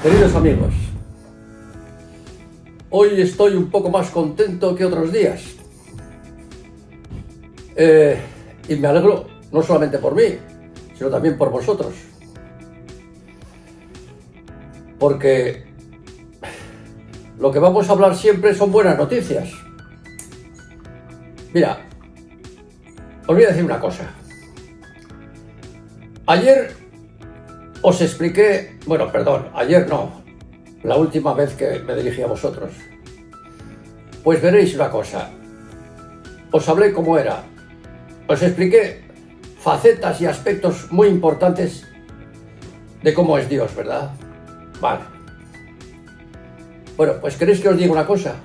Queridos amigos, hoy estoy un poco más contento que otros días. Y me alegro no solamente por mí, sino también por vosotros. Porque lo que vamos a hablar siempre son buenas noticias. Mira, os voy a decir una cosa. Ayer os expliqué, ayer no, la última vez que me dirigí a vosotros. Pues veréis una cosa, os hablé cómo era, os expliqué facetas y aspectos muy importantes de cómo es Dios, ¿verdad? Vale. Bueno, pues ¿queréis que os diga una cosa?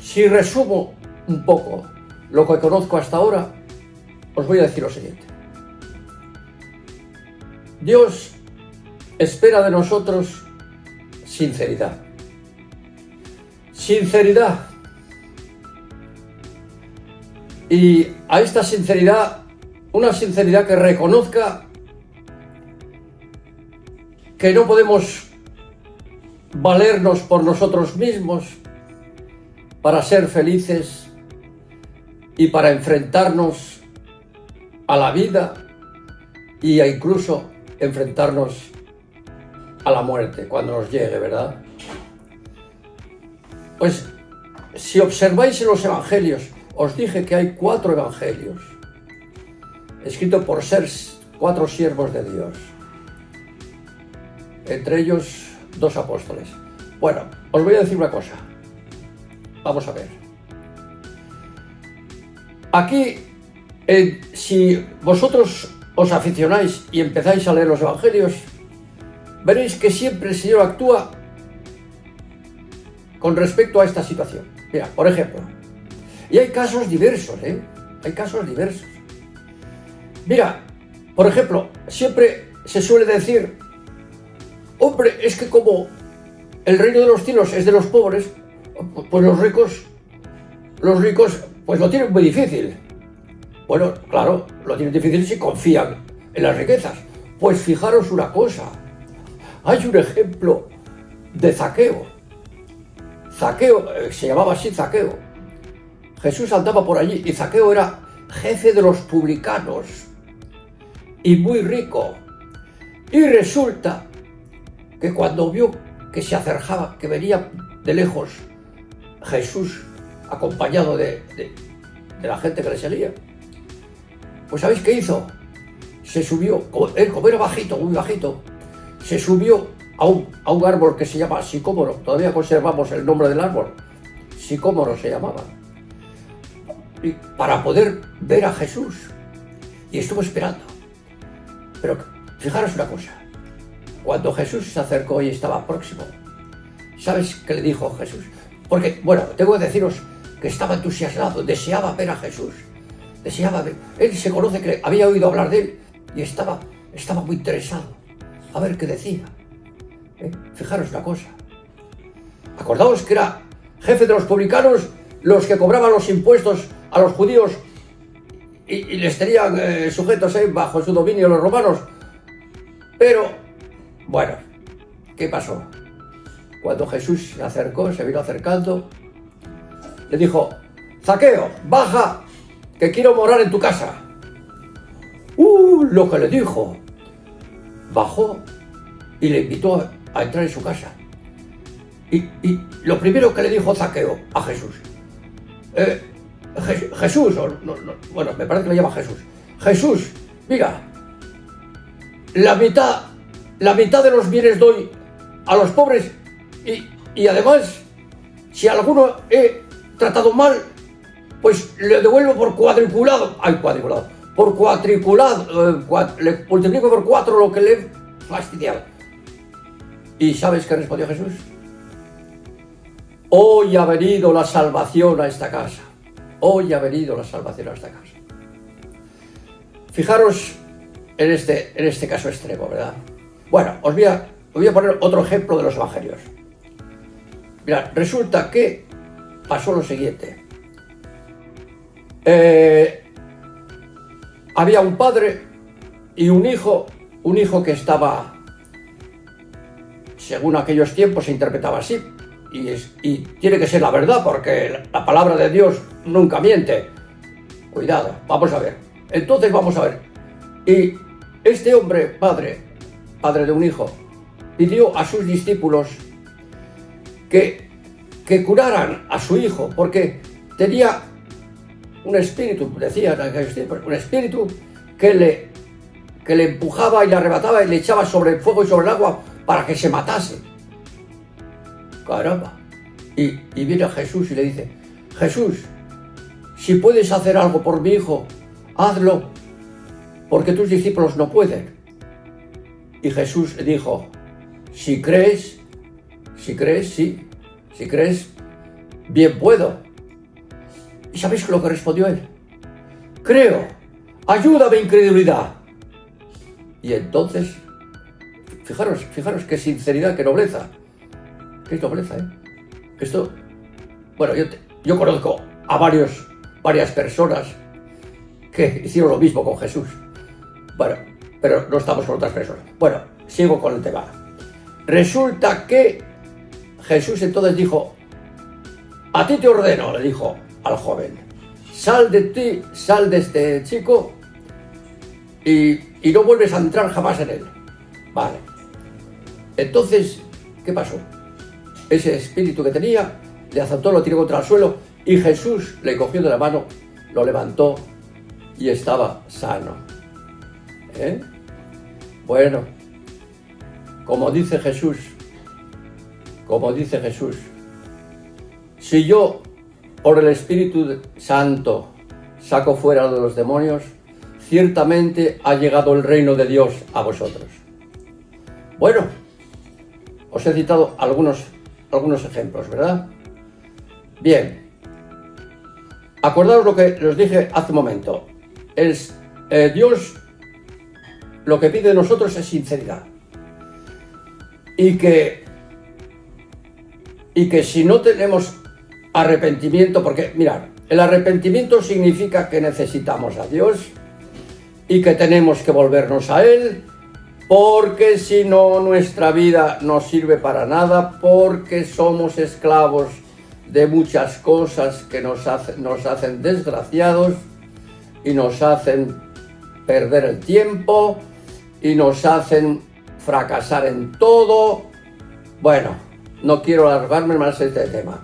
Si resumo un poco lo que conozco hasta ahora, os voy a decir lo siguiente. Dios espera de nosotros sinceridad. Sinceridad. Y a esta sinceridad, una sinceridad que reconozca que no podemos valernos por nosotros mismos para ser felices y para enfrentarnos a la vida y a incluso enfrentarnos a la muerte cuando nos llegue, ¿verdad? Pues si observáis en los evangelios, os dije que hay 4 evangelios escritos por 4 siervos de Dios, entre ellos 2 apóstoles. Bueno, os voy a decir una cosa. Vamos a ver. Aquí, si vosotros os aficionáis y empezáis a leer los evangelios, veréis que siempre el Señor actúa con respecto a esta situación. Mira, por ejemplo, y hay casos diversos, hay casos diversos. Mira, por ejemplo, siempre se suele decir, hombre, es que como el reino de los cielos es de los pobres, pues los ricos pues lo tienen muy difícil. Bueno, claro, lo tienen difícil si confían en las riquezas. Pues fijaros una cosa, hay un ejemplo de Zaqueo. Zaqueo, se llamaba así Zaqueo. Jesús andaba por allí y Zaqueo era jefe de los publicanos y muy rico. Y resulta que cuando vio que se acercaba, que venía de lejos Jesús acompañado de la gente que le seguía, pues ¿sabéis qué hizo? Se subió, él como era bajito, muy bajito, se subió a un árbol que se llama sicómoro. Todavía conservamos el nombre del árbol. Sicómoro se llamaba. Y para poder ver a Jesús. Y estuvo esperando. Pero fijaros una cosa. Cuando Jesús se acercó y estaba próximo, ¿sabes qué le dijo Jesús? Porque, bueno, tengo que deciros que estaba entusiasmado, deseaba ver a Jesús. Deseaba ver. Él se conoce que había oído hablar de él y estaba muy interesado a ver qué decía. Fijaros una cosa. Acordaos que era jefe de los publicanos, los que cobraban los impuestos a los judíos y les tenían sujetos bajo su dominio los romanos. Pero, bueno, ¿qué pasó? Cuando Jesús se acercó, se vino acercando, le dijo, Zaqueo, baja, que quiero morar en tu casa. Lo que le dijo. Bajó y le invitó a entrar en su casa. Y lo primero que le dijo Zaqueo a Jesús, Jesús, bueno, me parece que le llama Jesús. Jesús, mira, la mitad de los bienes doy a los pobres y además, si a alguno he tratado mal, pues le devuelvo por cuadriculado, le multiplico por 4 lo que le he fastidiado. ¿Y sabes qué respondió Jesús? Hoy ha venido la salvación a esta casa. Hoy ha venido la salvación a esta casa. Fijaros en este caso extremo, ¿verdad? Bueno, os voy a poner otro ejemplo de los evangelios. Mirad, resulta que pasó lo siguiente. Había un padre y un hijo un hijo que estaba, según aquellos tiempos se interpretaba así, y tiene que ser la verdad, porque la palabra de Dios nunca miente. Cuidado, vamos a ver. Entonces vamos a ver. Y este hombre, padre de un hijo, pidió a sus discípulos que curaran a su hijo, porque tenía un espíritu, decía un espíritu que le empujaba y le arrebataba y le echaba sobre el fuego y sobre el agua para que se matase. Caramba. Y viene a Jesús y le dice: Jesús, si puedes hacer algo por mi hijo, hazlo, porque tus discípulos no pueden. Y Jesús le dijo: si crees, sí, si crees, bien puedo. ¿Y sabéis lo que respondió él? Creo, ayúdame, incredulidad. Y entonces, fijaros qué sinceridad, qué nobleza. Qué nobleza, ¿eh? Esto, bueno, yo conozco a varias personas que hicieron lo mismo con Jesús. Bueno, pero no estamos con otras personas. Bueno, sigo con el tema. Resulta que Jesús entonces dijo: a ti te ordeno, le dijo al joven, sal de este chico y no vuelves a entrar jamás en él. Vale. Entonces, ¿qué pasó? Ese espíritu que tenía le azotó, lo tiró contra el suelo y Jesús le cogió de la mano, lo levantó y estaba sano. Bueno, como dice Jesús, si yo por el Espíritu Santo saco fuera de los demonios, ciertamente ha llegado el reino de Dios a vosotros. Bueno, os he citado algunos ejemplos, ¿verdad? Bien, acordaos lo que os dije hace un momento. Dios lo que pide de nosotros es sinceridad. Y que si no tenemos arrepentimiento, porque mirad, el arrepentimiento significa que necesitamos a Dios y que tenemos que volvernos a Él, porque si no nuestra vida no sirve para nada, porque somos esclavos de muchas cosas que nos hacen desgraciados y nos hacen perder el tiempo y nos hacen fracasar en todo. Bueno, no quiero alargarme más en este tema,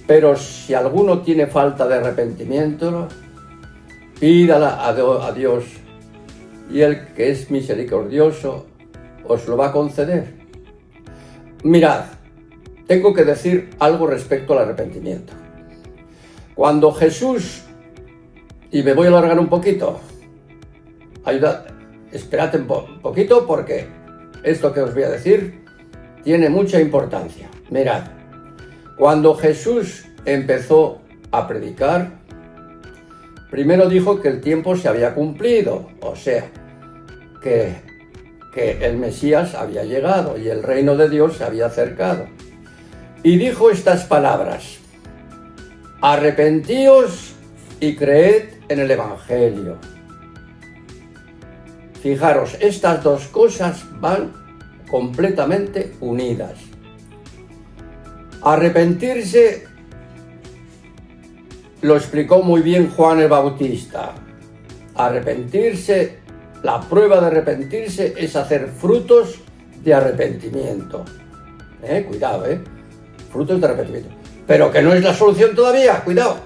pero si alguno tiene falta de arrepentimiento, pídala a Dios, y Él, que es misericordioso, os lo va a conceder. Mirad, tengo que decir algo respecto al arrepentimiento. Cuando Jesús, y me voy a alargar un poquito, esperad un poquito, porque esto que os voy a decir tiene mucha importancia. Mirad, cuando Jesús empezó a predicar, primero dijo que el tiempo se había cumplido, o sea, que el Mesías había llegado y el reino de Dios se había acercado. Y dijo estas palabras: arrepentíos y creed en el Evangelio. Fijaros, estas dos cosas van completamente unidas. Arrepentirse lo explicó muy bien Juan el Bautista. Arrepentirse, la prueba de arrepentirse es hacer frutos de arrepentimiento. Cuidado, frutos de arrepentimiento. Pero que no es la solución todavía, cuidado.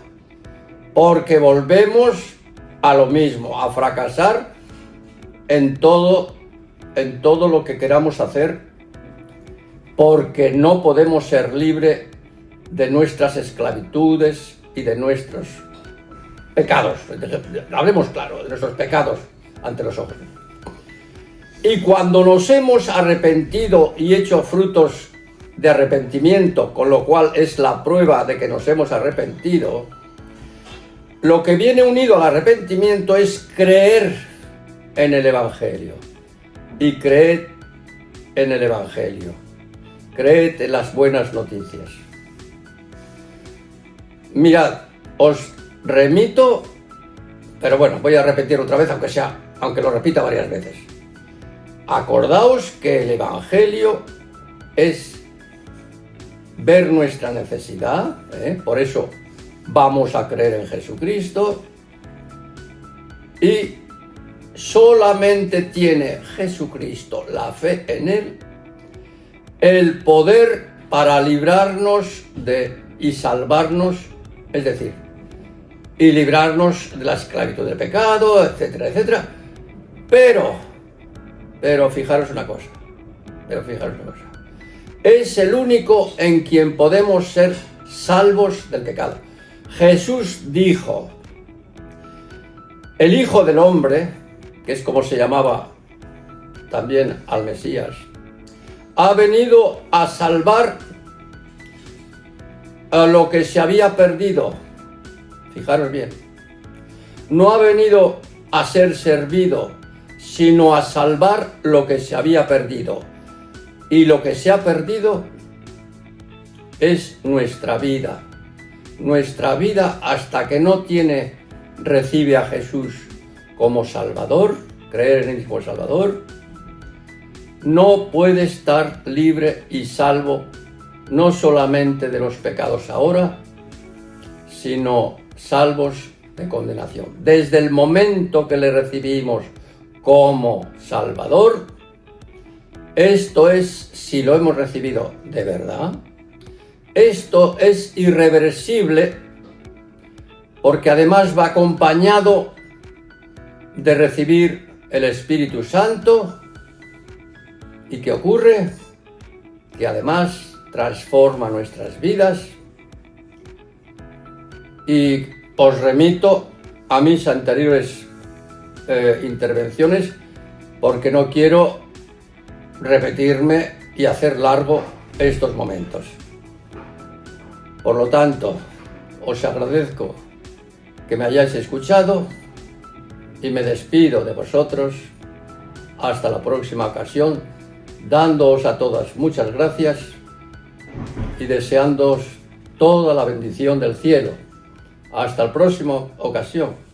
Porque volvemos a lo mismo, a fracasar en todo lo que queramos hacer, porque no podemos ser libres de nuestras esclavitudes y de nuestros pecados. Hablemos claro, de nuestros pecados ante los ojos. Y cuando nos hemos arrepentido y hecho frutos de arrepentimiento, con lo cual es la prueba de que nos hemos arrepentido, lo que viene unido al arrepentimiento es creer en el Evangelio. Y creed en el Evangelio. Creed en las buenas noticias. Mirad, os remito, pero bueno, voy a repetir otra vez, aunque lo repita varias veces. acordaos que el Evangelio es ver nuestra necesidad, por eso vamos a creer en Jesucristo, y solamente tiene Jesucristo, la fe en Él, el poder para librarnos y salvarnos, es decir, y librarnos de la esclavitud del pecado, etcétera, etcétera. Pero fijaros una cosa, es el único en quien podemos ser salvos del pecado. Jesús dijo, el Hijo del Hombre, que es como se llamaba también al Mesías, ha venido a salvar a lo que se había perdido. Fijaros bien, no ha venido a ser servido, sino a salvar lo que se había perdido. Y lo que se ha perdido es nuestra vida. Nuestra vida hasta que no recibe a Jesús como Salvador, creer en Él como Salvador, no puede estar libre y salvo no solamente de los pecados ahora, sino salvos de condenación. Desde el momento que le recibimos como Salvador, esto es, si lo hemos recibido de verdad, esto es irreversible, porque además va acompañado de recibir el Espíritu Santo. ¿Y qué ocurre? Que además transforma nuestras vidas. Y os remito a mis anteriores intervenciones, porque no quiero repetirme y hacer largo estos momentos. Por lo tanto, os agradezco que me hayáis escuchado y me despido de vosotros hasta la próxima ocasión, dándoos a todas muchas gracias y deseándoos toda la bendición del cielo. Hasta la próxima ocasión.